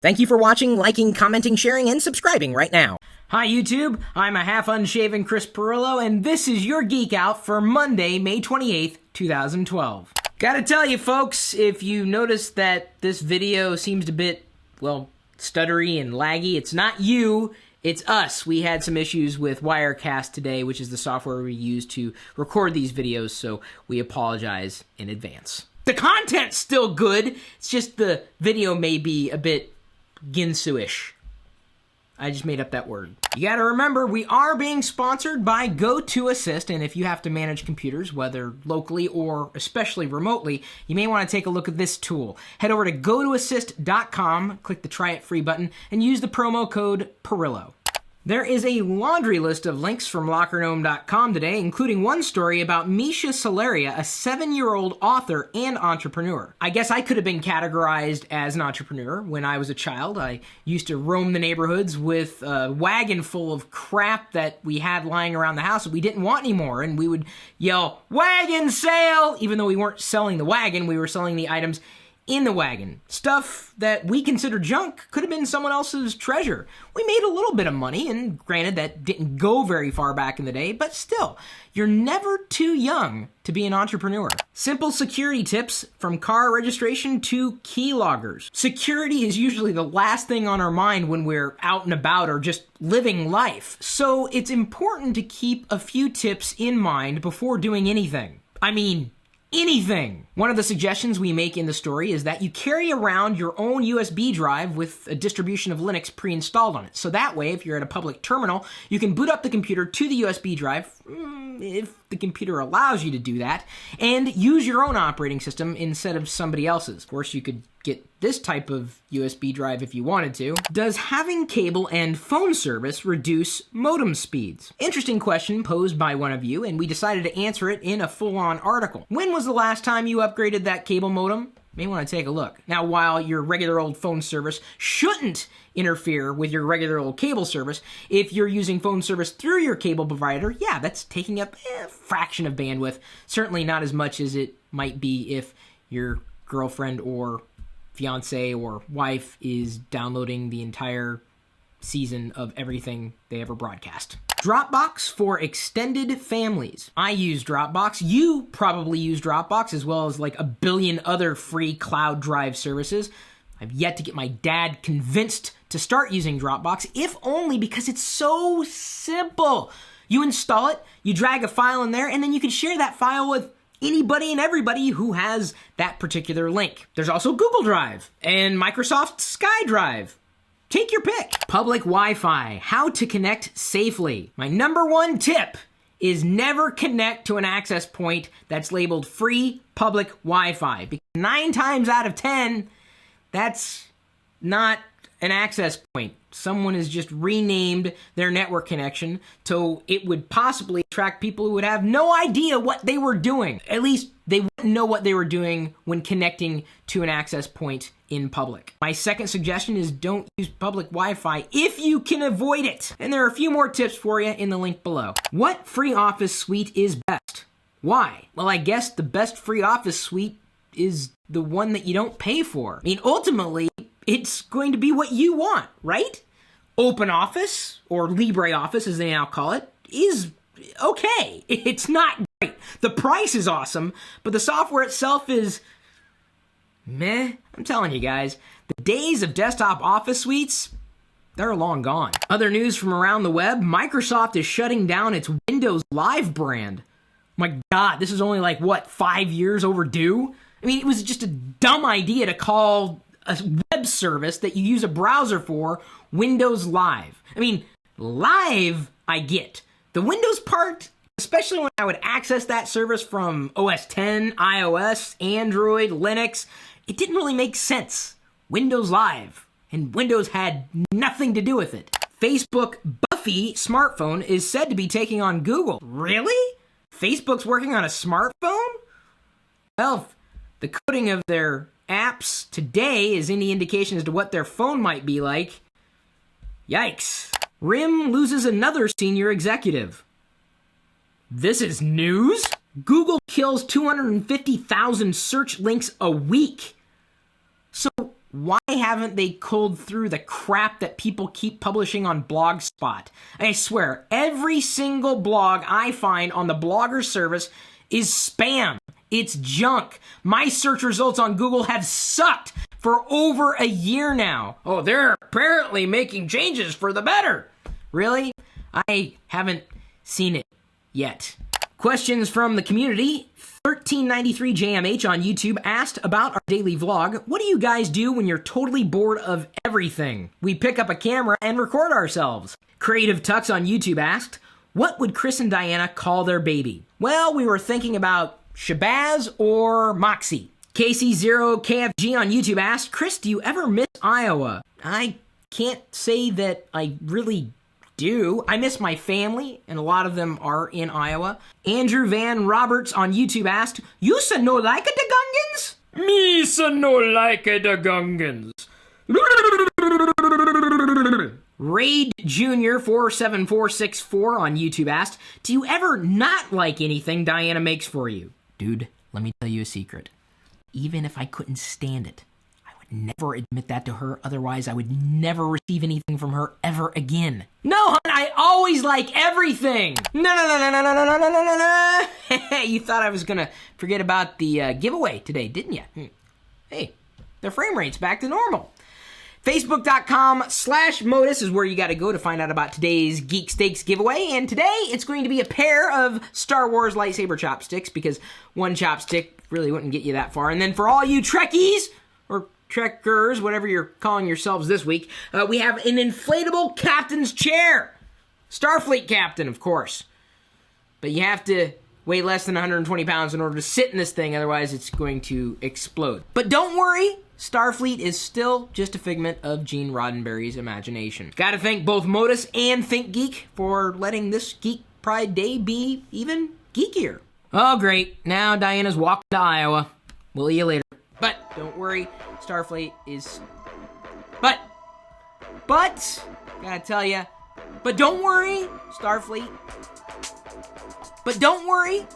Thank you for watching, liking, commenting, sharing, and subscribing right now. Hi YouTube, I'm a half-unshaven Chris Pirillo, and this is your Geek Out for Monday, May 28th, 2012. Gotta tell you folks, if you notice that this video seems a bit, well, stuttery and laggy, it's not you, it's us. We had some issues with Wirecast today, which is the software we use to record these videos, so we apologize in advance. The content's still good, it's just the video may be a bit Ginsu-ish. I just made up that word. You gotta remember, we are being sponsored by GoToAssist, and if you have to manage computers, whether locally or especially remotely, you may want to take a look at this tool. Head over to gotoassist.com, click the Try It Free button, and use the promo code Pirillo. There is a laundry list of links from LockerGnome.com today, including one story about Meesha Salaria, a 7-year-old author and entrepreneur. I guess I could have been categorized as an entrepreneur when I was a child. I used to roam the neighborhoods with a wagon full of crap that we had lying around the house that we didn't want anymore, and we would yell, "Wagon sale!" Even though we weren't selling the wagon, we were selling the items in the wagon. Stuff that we consider junk could have been someone else's treasure. We made a little bit of money, and granted that didn't go very far back in the day, but still, you're never too young to be an entrepreneur. Simple security tips from car registration to keyloggers. Security is usually the last thing on our mind when we're out and about or just living life, so it's important to keep a few tips in mind before doing anything. I mean, anything. One of the suggestions we make in the story is that you carry around your own USB drive with a distribution of Linux pre-installed on it. So that way, if you're at a public terminal, you can boot up the computer to the USB drive, if the computer allows you to do that, and use your own operating system instead of somebody else's. Of course, you could get this type of USB drive if you wanted to. Does having cable and phone service reduce modem speeds? Interesting question posed by one of you, and we decided to answer it in a full-on article. When was the last time you upgraded that cable modem? May want to take a look. Now, while your regular old phone service shouldn't interfere with your regular old cable service, if you're using phone service through your cable provider, yeah, that's taking up a fraction of bandwidth. Certainly not as much as it might be if your girlfriend or fiance or wife is downloading the entire season of everything they ever broadcast. Dropbox for extended families. I use Dropbox. You probably use Dropbox as well as like a billion other free cloud drive services. I've yet to get my dad convinced to start using Dropbox, if only because it's so simple. You install it, you drag a file in there, and then you can share that file with anybody and everybody who has that particular link. There's also Google Drive and Microsoft SkyDrive. Take your pick. Public Wi-Fi, how to connect safely. My number one tip is never connect to an access point that's labeled free public Wi-Fi, because 9 times out of 10, that's not an access point. Someone has just renamed their network connection so it would possibly attract people who would have no idea what they were doing. At least they wouldn't know what they were doing when connecting to an access point in public. My second suggestion is don't use public Wi-Fi if you can avoid it. And there are a few more tips for you in the link below. What free office suite is best? Why? Well, I guess the best free office suite is the one that you don't pay for. I mean, ultimately, it's going to be what you want, right? OpenOffice, or LibreOffice as they now call it, is okay. It's not great. The price is awesome, but the software itself is meh. I'm telling you guys, the days of desktop office suites, they're long gone. Other news from around the web, Microsoft is shutting down its Windows Live brand. My God, this is only like, what, 5 years overdue? I mean, it was just a dumb idea to call a web service that you use a browser for Windows Live. I mean, Live, I get. The Windows part, especially when I would access that service from OS X, iOS, Android, Linux, it didn't really make sense. Windows Live, and Windows had nothing to do with it. Facebook Buffy smartphone is said to be taking on Google. Really? Facebook's working on a smartphone? Well, the coding of their apps today is any indication as to what their phone might be like. Yikes. RIM loses another senior executive. This is news? Google kills 250,000 search links a week. So why haven't they culled through the crap that people keep publishing on Blogspot? I swear, every single blog I find on the Blogger service is spam. It's junk. My search results on Google have sucked for over a year now. Oh, they're apparently making changes for the better. Really? I haven't seen it yet. Questions from the community. 1393JMH on YouTube asked about our daily vlog. What do you guys do when you're totally bored of everything? We pick up a camera and record ourselves. Creativetux on YouTube asked, what would Chris and Diana call their baby? Well, we were thinking about Shabazz or Moxie. Casey0KFG on YouTube asked, Chris, do you ever miss Iowa? I can't say that I really do. I miss my family, and a lot of them are in Iowa. Andrew Van Roberts on YouTube asked, you sa no like it the Gungans? Me sa no like it the Gungans. Raid Jr. 47464 on YouTube asked, do you ever not like anything Diana makes for you? Dude, let me tell you a secret. Even if I couldn't stand it, I would never admit that to her, otherwise I would never receive anything from her ever again. No, hon, I always like everything! No. You thought I was gonna forget about the giveaway today, didn't you? Hey, the frame rate's back to normal. Facebook.com/Modus is where you gotta go to find out about today's Geek Stakes giveaway, and today it's going to be a pair of Star Wars lightsaber chopsticks, because one chopstick really wouldn't get you that far. And then for all you Trekkies, or Trekkers, whatever you're calling yourselves this week, we have an inflatable captain's chair. Starfleet captain, of course. But you have to weigh less than 120 pounds in order to sit in this thing, otherwise it's going to explode. But don't worry, Starfleet is still just a figment of Gene Roddenberry's imagination. Gotta thank both Modus and ThinkGeek for letting this Geek Pride Day be even geekier. Oh great, now Diana's walking to Iowa. We'll see you later. But don't worry, Starfleet is... But, gotta tell ya, but don't worry, Starfleet. But don't worry,